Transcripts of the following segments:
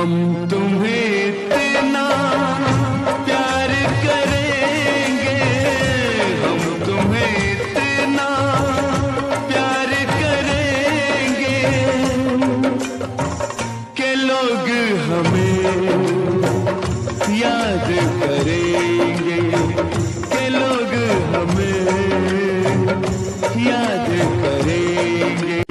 हम तुम्हें इतना प्यार करेंगे, हम तुम्हें इतना प्यार करेंगे कि लोग हमें याद करेंगे, कि लोग हमें याद करेंगे।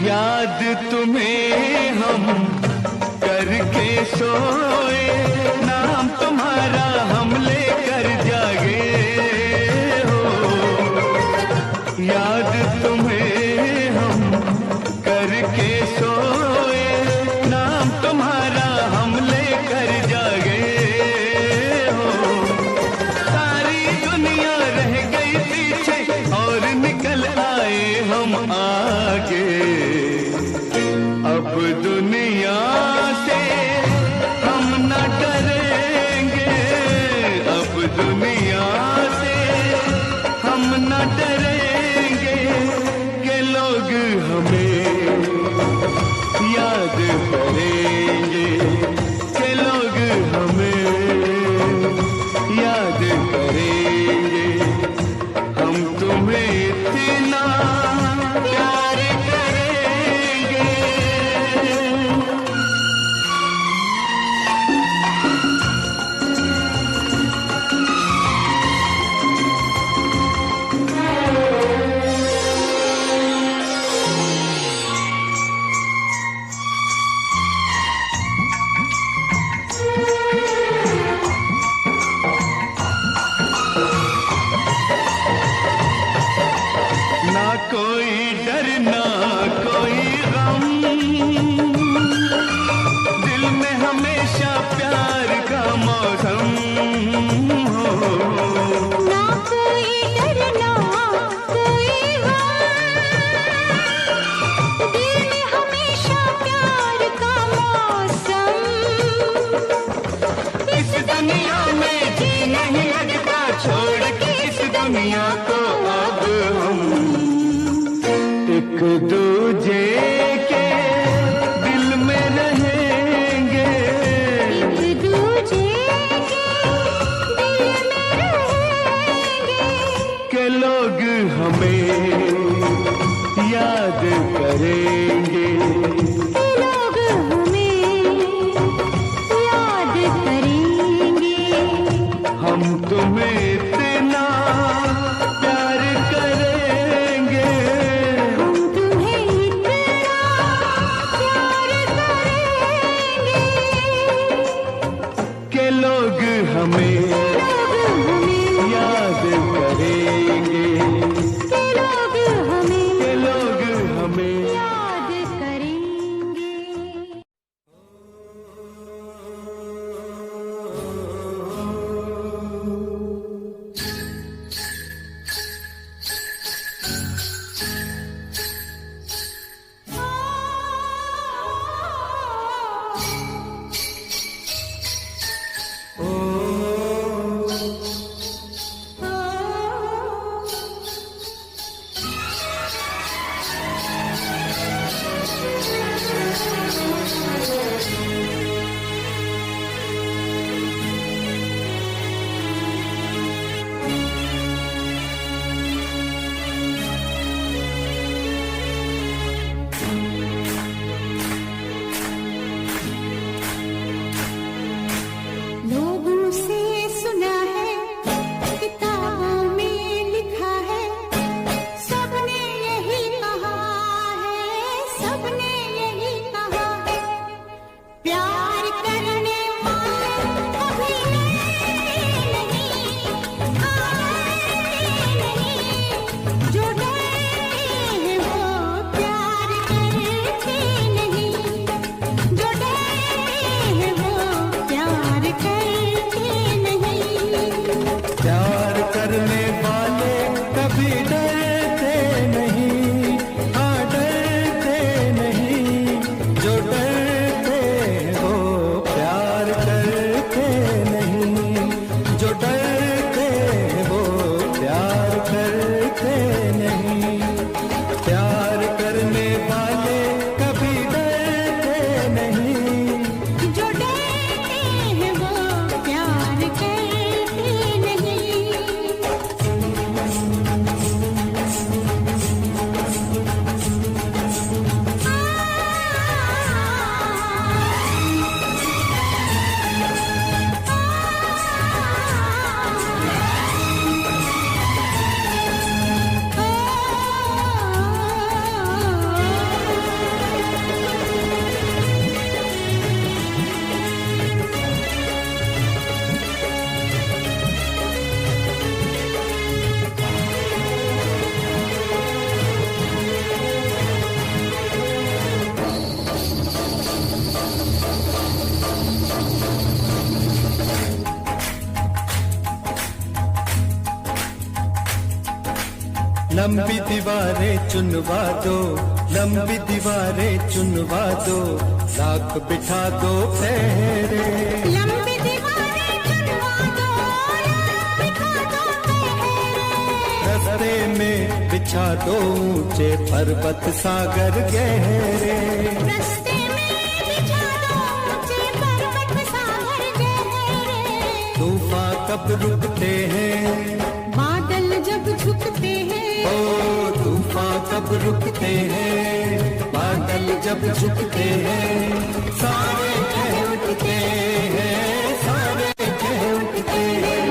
याद तुम्हें हम करके सोए, नाम तुम्हारा हम लेकर जागे हो। याद तुम्हें हम करके सोए, नाम तुम्हारा हम लेकर जागे हो। सारी दुनिया रह गई पीछे और निकल आए हम आगे। अब दुनिया से हम न डरेंगे, अब दुनिया से हम न डरेंगे कि लोग हमें याद करेंगे, कि लोग हमें याद करेंगे। हम तुम्हें इतना प्यार करेंगे। ना कोई डर ना कोई गम, दिल में हमेशा प्यार का मौसम हो। ना कोई डर ना कोई गम, दिल में हमेशा प्यार का मौसम। इस दुनिया में जी नहीं लगता, छोड़ के इस दुनिया को अब हम एक दूजे के दिल में रहेंगे, एक दूजे के दिल में रहेंगे कि लोग हमें याद करेंगे, कि लोग हमें याद करेंगे। हम तुम्हें इतना प्यार करेंगे, हम तुम्हें इतना प्यार करेंगे कि लोग हमें याद करेंगे, के लोग हमें याद करेंगे। लोगों से सुना है, किताबों में लिखा है, सबने यही कहा है, सबने यही कहा है, प्यार करने वाले कभी डरते नहीं, हारते नहीं, जो डरते हैं वो प्यार करते नहीं, जो डरते हैं वो प्यार करते नहीं। प्यार करने वाले कभी डरते नहीं, हाँ डरते नहीं, जो डरते हैं वो प्यार करते नहीं, जो डरते हैं वो प्यार करते नहीं। प्यार करने वाले कभी डरते नहीं, जो डरते हैं वो प्यार करते नहीं। लंबी दीवारें चुनवा दो, लंबी दीवारें चुनवा दो, लाख बिठा दो फेरे, लंबी दीवारें चुनवा दो, बिठा दो तेरे, रस्ते में बिछा दो ऊंचे पर्वत सागर गहरे, रस्ते में बिछा दो ऊंचे पर्वत सागर गहरे, तूफान कब रुकते हैं, बादल जब झुकते हैं, ओ तूफान कब रुकते हैं, बादल जब झुकते हैं, सारे कह उठते हैं, सारे कह उठते हैं।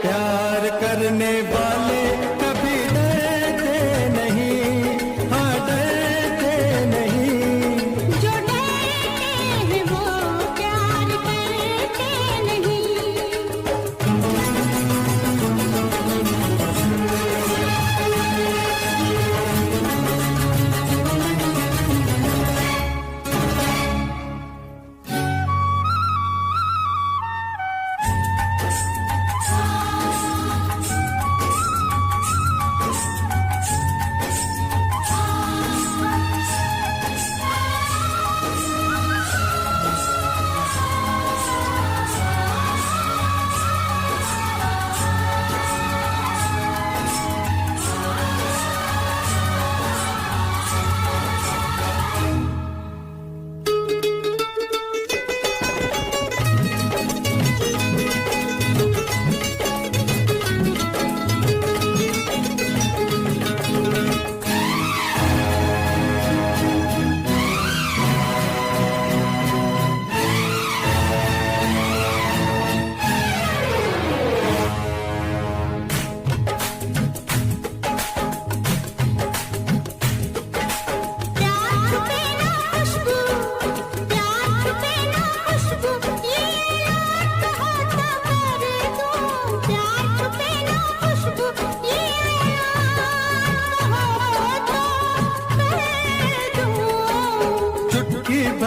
प्यार करने वाले कभी डरते नहीं, हाँ डरते नहीं, जो डरते हैं वो प्यार करते नहीं।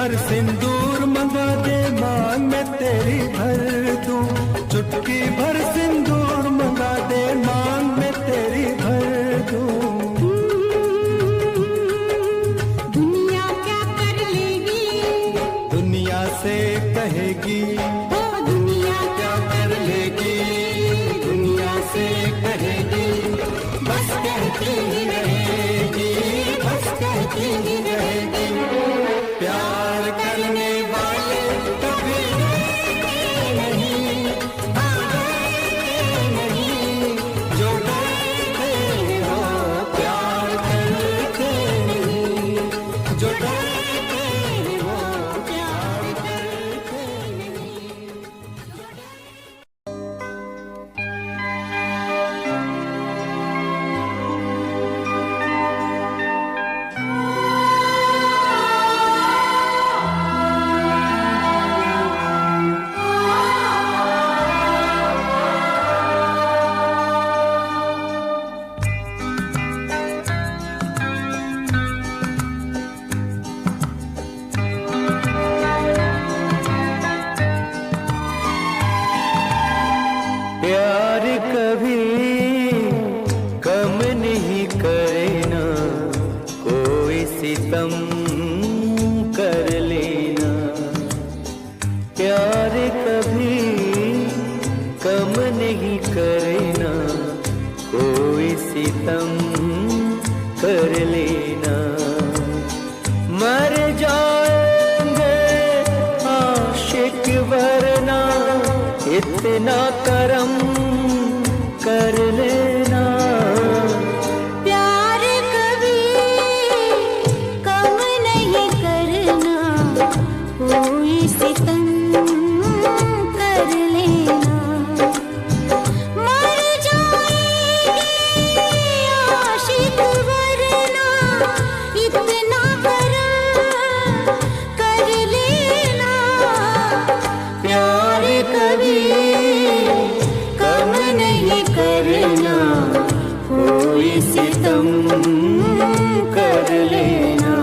भर सिंदूर मंगा दे मांग में तेरी भर दूं, चुटकी भर सिंदूर मंगा दे मांग में तेरी भर दूं। दुनिया क्या कर लेगी, दुनिया से कहेगी, ओ दुनिया क्या कर लेगी, दुनिया से कहेगी, बस कहती ही रहेगी, बस कहती ही रहेगी। प्यार करने वाले कभी डरते नहीं, हाँ डरते नहीं, जो डरते हो प्यार करते नहीं, जो डरते हो प्यार करते नहीं। प्यार कभी कम नहीं करे ना, कोई सितम कर लेना। प्यार कभी कम नहीं करे ना, कोई सितम कर लेना। मर जाएंगे आशिक वरना, इतना करम कर लेना। प्यार कभी कम नहीं करना, कोई सितम कर लेना। मर जाएंगे आशिक वरना, इतना करम कर लेना। प्यार कभी कम नहीं करना, कोई सितम कर लेना।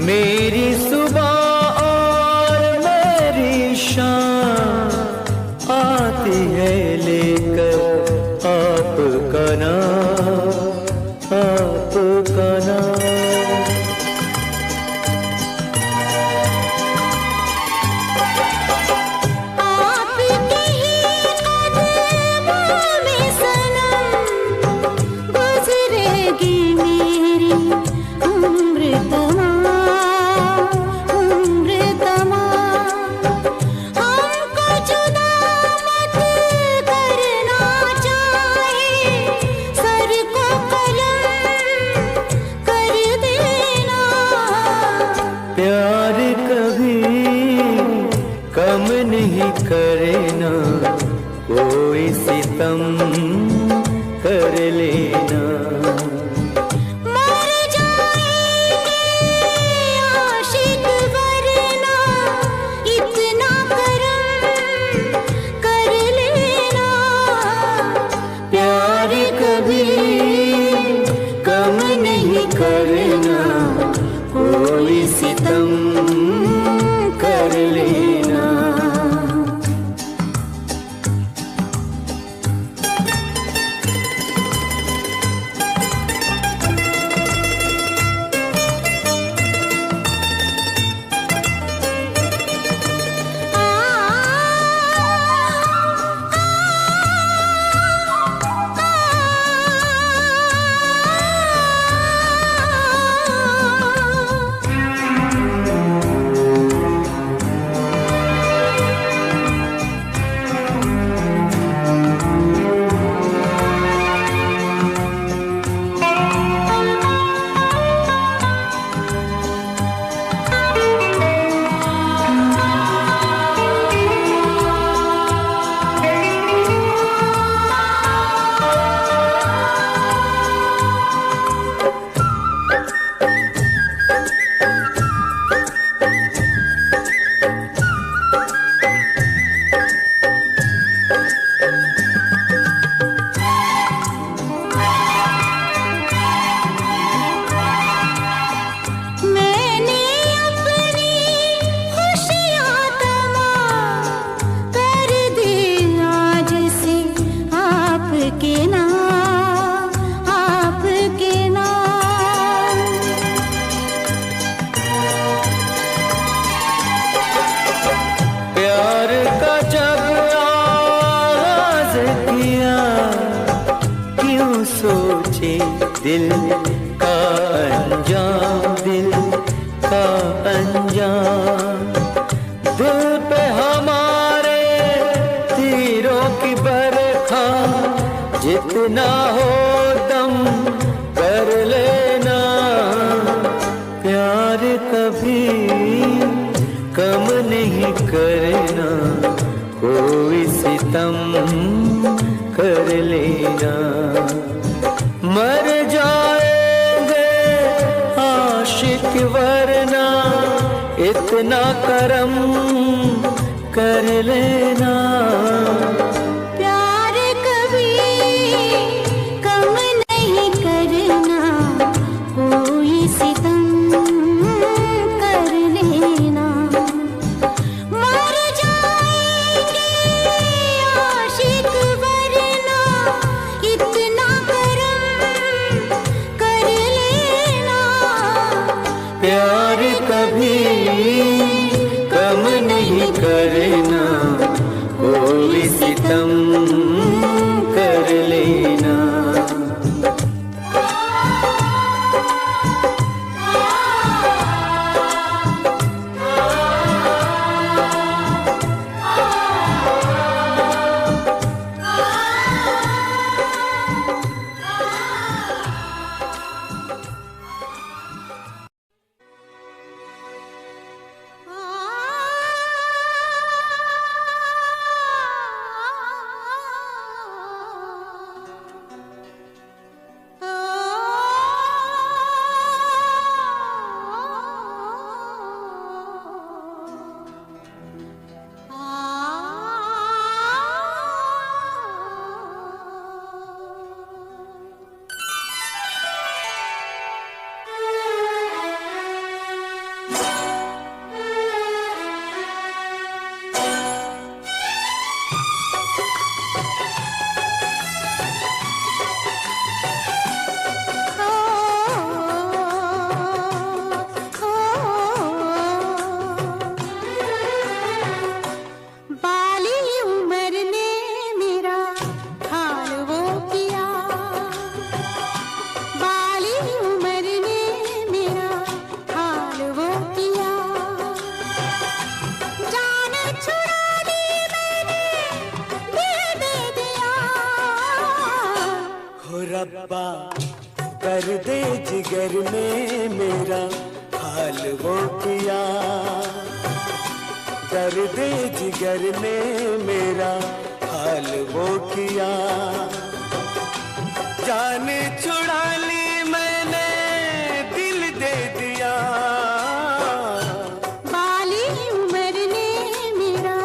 मेरी सुबह और मेरी शाम आती है लेकर आपका नाम, आपका नाम। आपके ही कदमों में सनम गुजरेगी मेरी उम्र तमाम, उम्र तमाम। हमको जुदा मत करना चाहे, सर को कलम कर देना। प्यार कभी कम नहीं करना, कोई सितम कर लेना। मर जाएंगे आशिक वरना, इतना करम कर लेना। प्यार कभी कम नहीं करना, कोई सितम कर लेना। का जब आगाज किया, क्यों सोचे दिल का अंजाम, दिल का अंजाम। दिल पे हमारे तीरों की बरखा, जितना हो दम कर लेना। प्यार कभी कम नहीं करना, कोई सितम कर लेना। मर जाएंगे आशिक वरना, इतना करम कर लेना। प्यार कभी कम नहीं करना, कोई सितम कर लेना। मर जाएंगे आशिक वरना, इतना करम कर लेना। प्यार कभी कम नहीं करना, कोई सितम कर लेना। बाली उम्र ने मेरा हाल वो किया, बाली उम्र ने मेरा हाल वो किया। जान छुड़ा दी मैंने, दिल दे दिया। हो रब्बा कर दे जिगर में मेरा हाल वो किया, कर दे जिगर ने मेरा हाल वो किया। जान छुड़ा ली मैंने, दिल दे दिया। बाली उम्र ने मेरा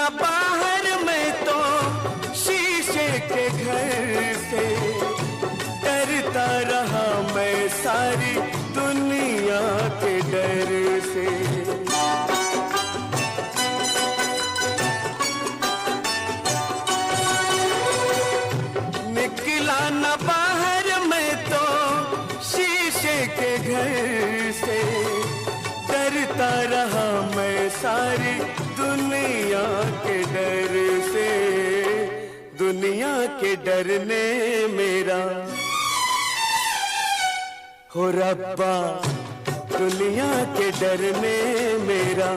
न बाहर मैं तो शीशे के घर से, डरता रहा मैं सारी दुनिया के डर से। निकला न बाहर मैं तो शीशे के घर से, डरता रहा मैं सारी दुनिया के डर से। दुनिया के डर ने मेरा हो रब्बा, दुनिया के डर ने मेरा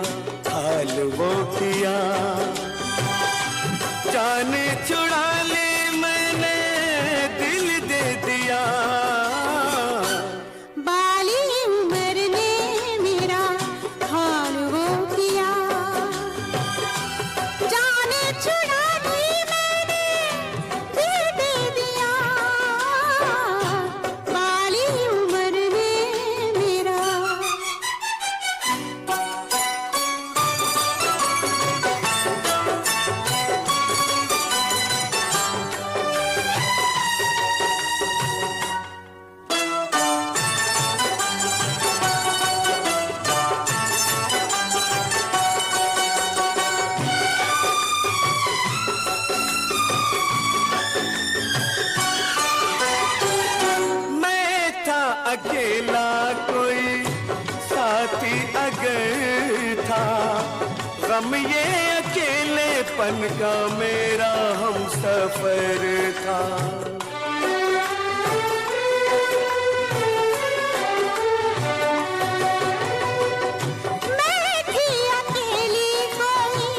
हाल वो किया। जाने छुड़ा ले मैंने दिल दे दिया। बाली उम्र ने मेरा हाल वो किया। जाने छुड़ा ली मैंने दिल दे दिया। बाली उम्र ने मेरा। मैं था अकेला, कोई साथी अगर था, गम ये अकेलेपन का मेरा हम सफर था। मैं थी अकेली, कोई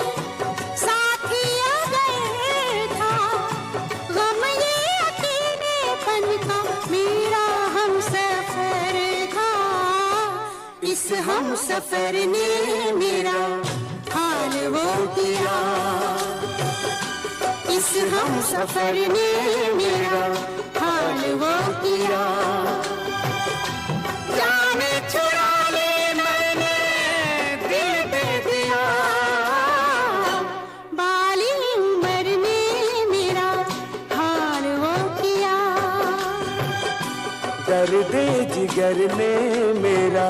साथी अगर था, गम ये अकेलेपन का मेरा हम सफर था। इस हम सफर ने मेरा हाल वो किया। इस हम सफर ने मेरा हाल वो किया। जाने छुड़ा ले मैंने दिल दे दिया। बाली उम्र ने मेरा हाल वो किया। दर्द जिगर ने मेरा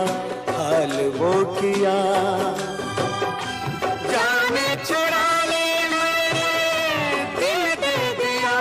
हाल वो किया। जाने छुड़ा ले मैंने दिल दे दिया।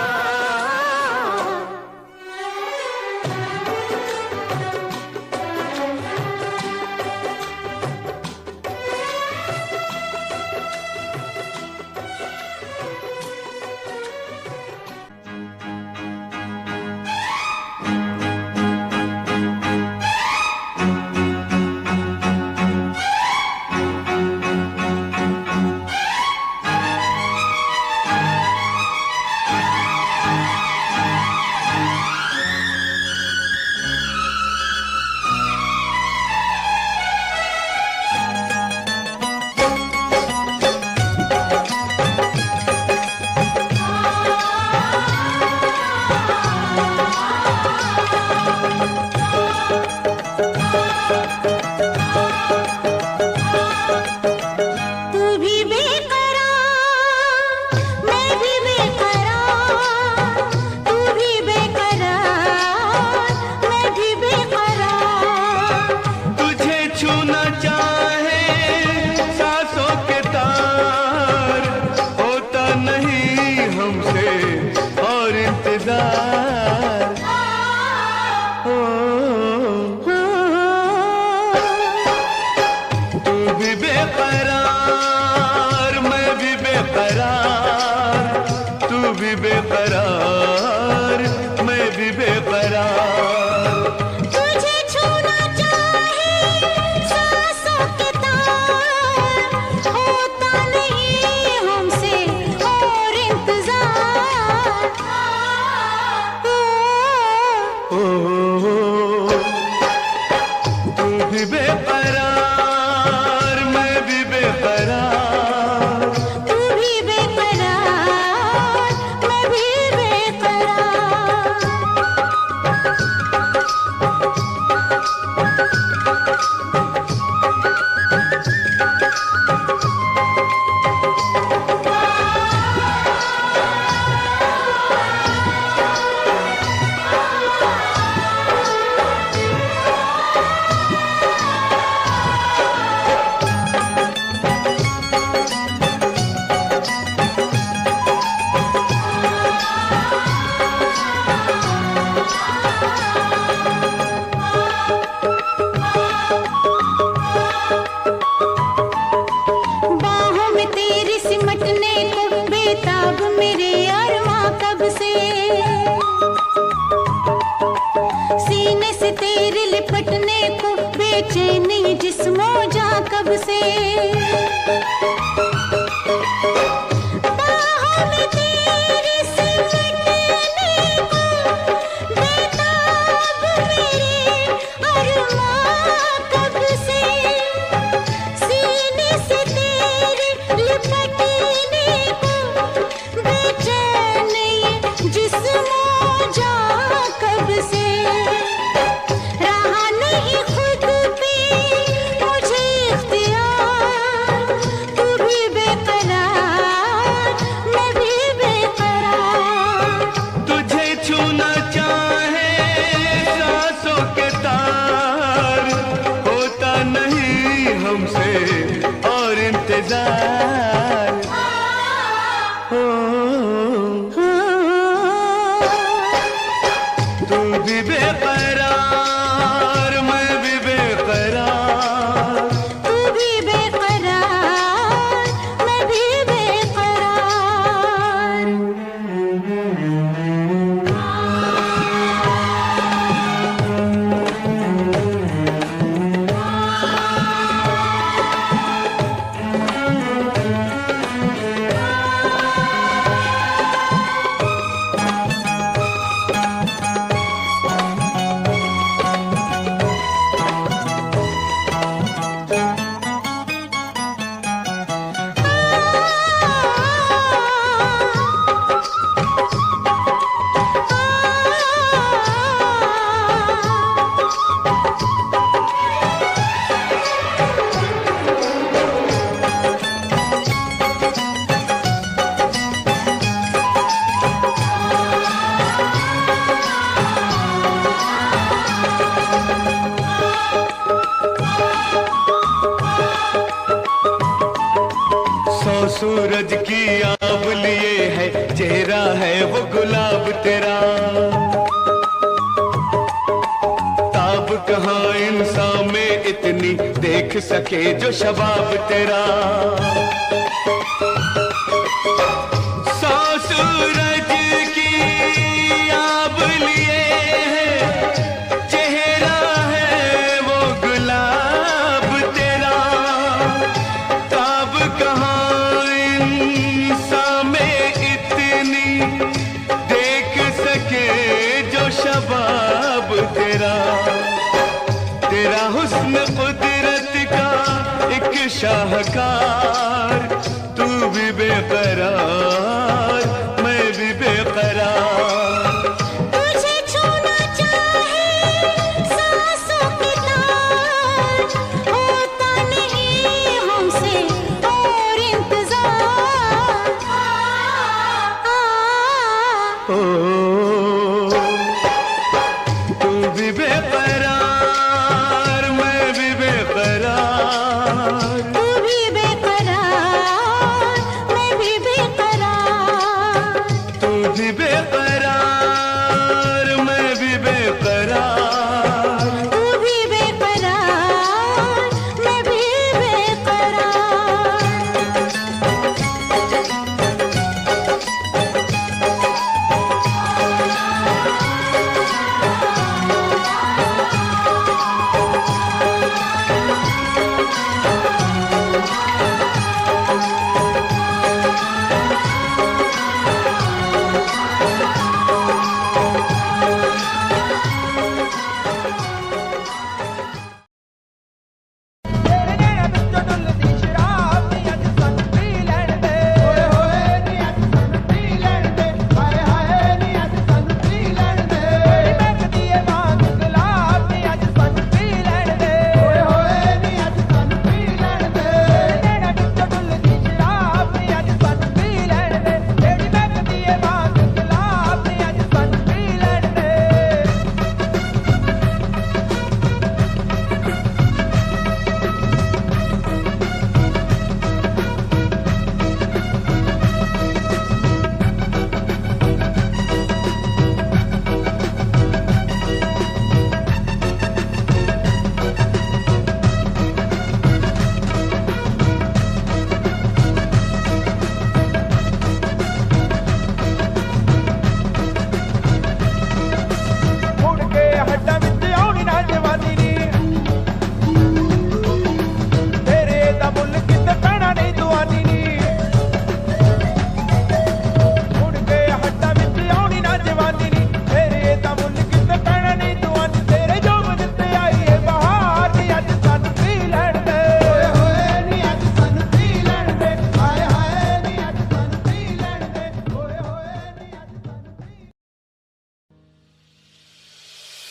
बेताब मेरे अरमां कब से, सीने से तेरे लिपटने को बेचैनी जिस्मों जा कब से, बाहों में तेरे सिमटने को बेताब मेरे अरमां कब से, सीने से तेरे लिपटने को बेचैनी जिस्मों जा कब से, रहा नहीं खुद पे मुझे इख्तियार, तू भी बेकरार मैं भी बेकरार, तुझे छूना चाहे सांसों के तार, होता नहीं हमसे और इंतजार, हो तू भी बेकरार मैं भी बेकरार, तू भी बेकरार मैं भी बेकरार। सौ सूरज की आब लिए है, चेहरा है वो गुलाब तेरा, ताब कहाँ इंसान में इतनी देख सके जो शबाब तेरा, सौ सूरज की आब लिए है, चेहरा है वो गुलाब तेरा, ताब कहाँ इंसान में इतनी देख सके जो शबाब तेरा, तेरा हुस्न कुदरत का एक शाहकार, तू भी बेकरार मैं भी बेकरार, तुझे छूना चाहे सांसों के तार, होता नहीं हमसे और इंतजार, ओ तू भी बेकरार मैं भी बेकरार, तू भी बेकरार मैं भी बेकरार।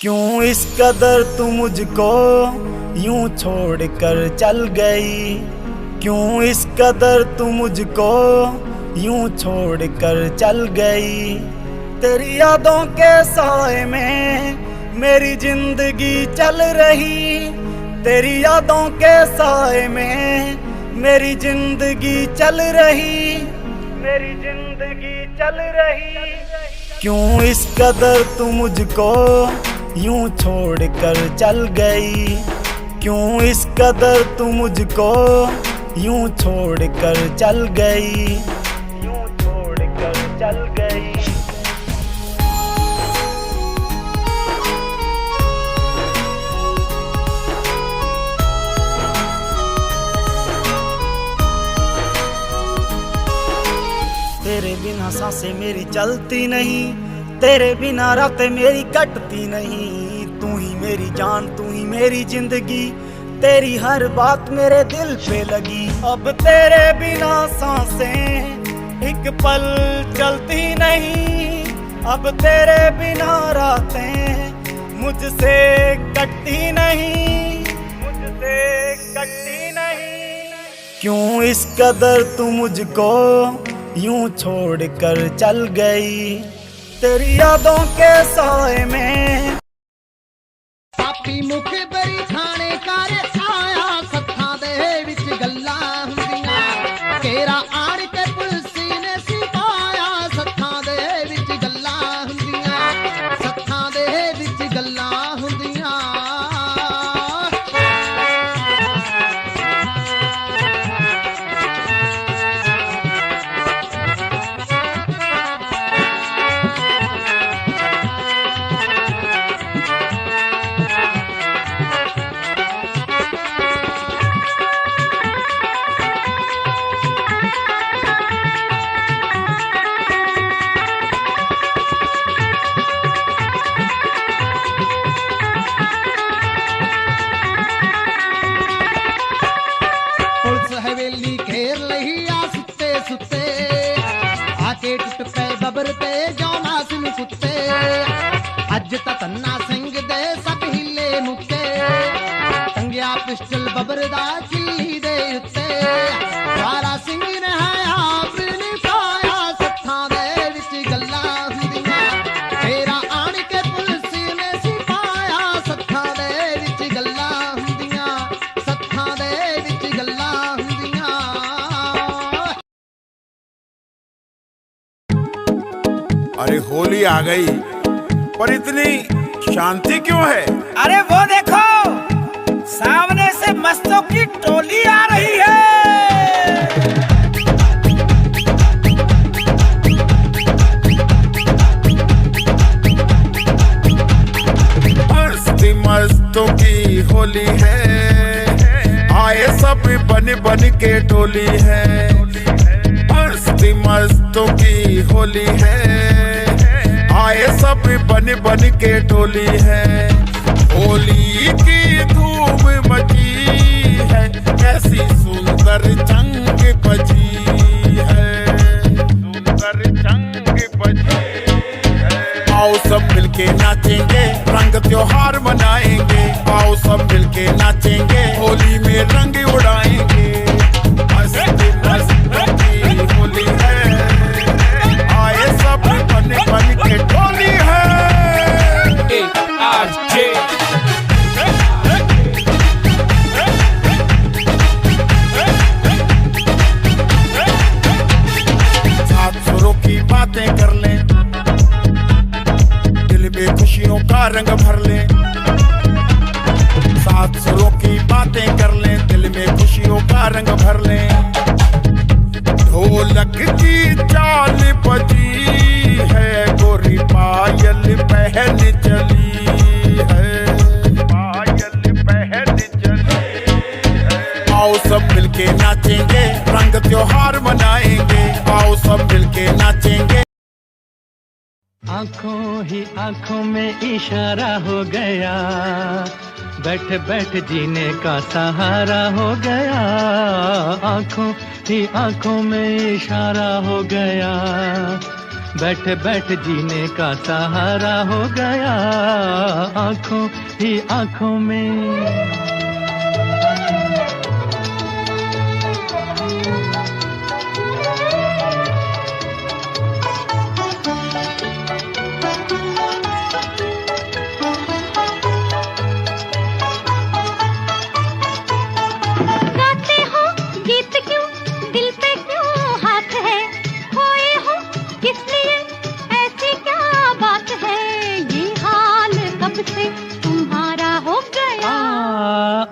क्यों इस कदर तू मुझको यूं छोड़ कर चल गई, क्यों इस कदर तू मुझको यूं छोड़ कर चल गई। तेरी यादों के साए में मेरी जिंदगी चल रही, तेरी यादों के साए में मेरी जिंदगी चल रही, मेरी जिंदगी चल रही। क्यों इस कदर तू मुझको यूं छोड़ कर चल गई, क्यों इस कदर तू मुझको यूं छोड़ कर चल गई, यूं छोड़ कर चल गई। तेरे बिना सांसें मेरी चलती नहीं, तेरे बिना रातें मेरी कटती नहीं। तू ही मेरी जान, तू ही मेरी जिंदगी, तेरी हर बात मेरे दिल पे लगी। अब तेरे बिना सांसें एक पल चलती नहीं, अब तेरे बिना रातें मुझसे कटती नहीं, मुझसे कटती नहीं। क्यों इस कदर तू मुझको यूं छोड़ कर चल गई, तेरी यादों के साए में। पापी मुख बरी थाने कर आया, सत्थां दे विच गल्लां हुंदियां, केरा आड़ के पुलसी ने सिपाया। सत्थां दे विच गल्लां हुंदियां, सत्थां दे विच गल्लां हुंदियां। हवेली घेर लही आ सुते सुते, आके टुट पे बबर ते जौना सिन कुत्ते। अज ता तन्ना सिंह दे सब हिले मुक्के, टंगिया पिस्टल बबर दा किल्ली दे उत्ते। वारा सिंह ने हाया बिन पाया, सत्थां दे विच गल्लां हुंदियां, तेरा आण के पुलिस ने सिपाया। सत्थां दे विच गल्लां हुंदियां, सत्थां दे विच गल्लां। अरे होली आ गई, पर इतनी शांति क्यों है? अरे वो देखो, सामने से मस्तों की टोली आ रही है। मस्ती मस्तों की होली है, आए सब बन बन के टोली है। मस्ती मस्तों की होली है, आए सब बन बन के टोली है। होली की धूम मची है, कैसी सुंदर जंग बजी है, सुंदर जंग बजी है। आओ सब मिलके नाचेंगे, रंग त्योहार मनाएंगे। आओ सब मिलके नाचेंगे, होली में रंग उड़ाएंगे। मस्ती मस्तों की होली है, आए सब बन बन के टोली है। सात सुरों की बातें कर लें, दिल में खुशियों का रंग भर लें। सात सुरों की बातें कर लें, दिल में खुशियों का रंग भर लें। ढोलक की चाल बजी है, गोरी पायल पहन चली है, पायल पहन चली है। आओ सब मिलके नाचेंगे, रंग त्योहार मनाएंगे। आओ सब मिलके नाचेंगे। आंखों ही आंखों में इशारा हो गया, बैठ बैठ जीने का सहारा हो गया। आंखों ही आंखों में इशारा हो गया, बैठ बैठ जीने का सहारा हो गया आंखों ही आंखों में।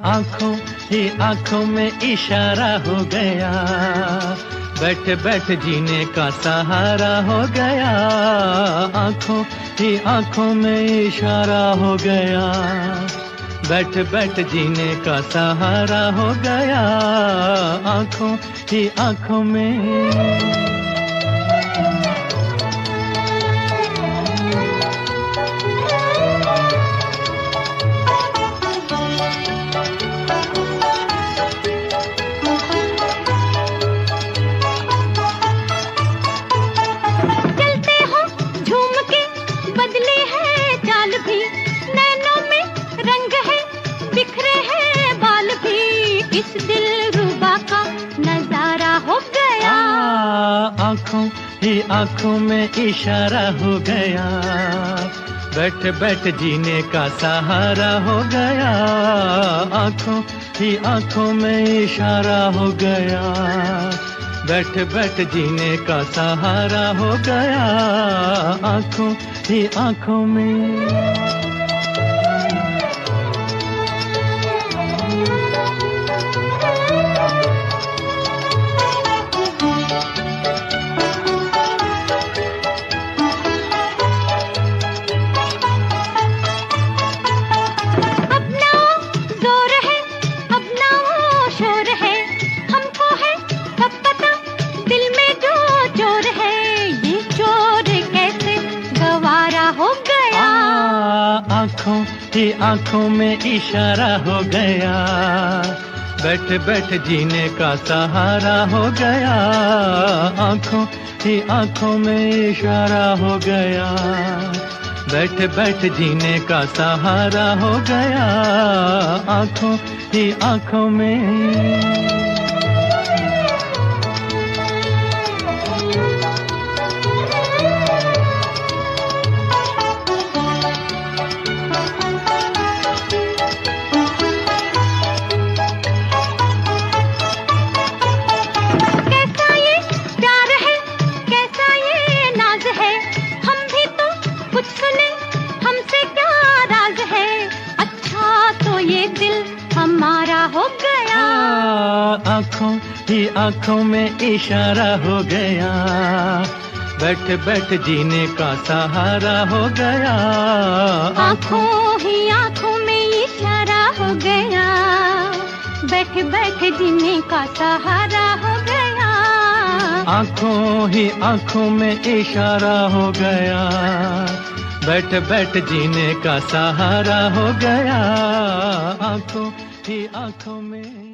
आंखों ही आंखों में इशारा हो गया, बैठ बैठ जीने का सहारा हो गया। आंखों ही आंखों में इशारा हो गया, बैठ बैठ जीने का सहारा हो गया। आंखों ही आंखों में। आंखों ही आंखों में इशारा हो गया, बैठ बैठ जीने का सहारा हो गया। आंखों ही आंखों में इशारा हो गया, बैठ बैठ जीने का सहारा हो गया। आंखों ही आंखों में। आंखों ही आंखों में इशारा हो गया, बैठ बैठ जीने का सहारा हो गया। आंखों ही आंखों में इशारा हो गया, बैठ बैठ जीने का सहारा हो गया। आंखों ही आंखों में। आंखों ही आंखों में इशारा हो गया, बैठ बैठ जीने का सहारा हो गया। आंखों ही आंखों में इशारा हो गया, बैठ बैठ जीने का सहारा हो गया। आंखों ही आंखों में इशारा हो गया, बैठ बैठ जीने का सहारा हो गया। आंखों ही आंखों में।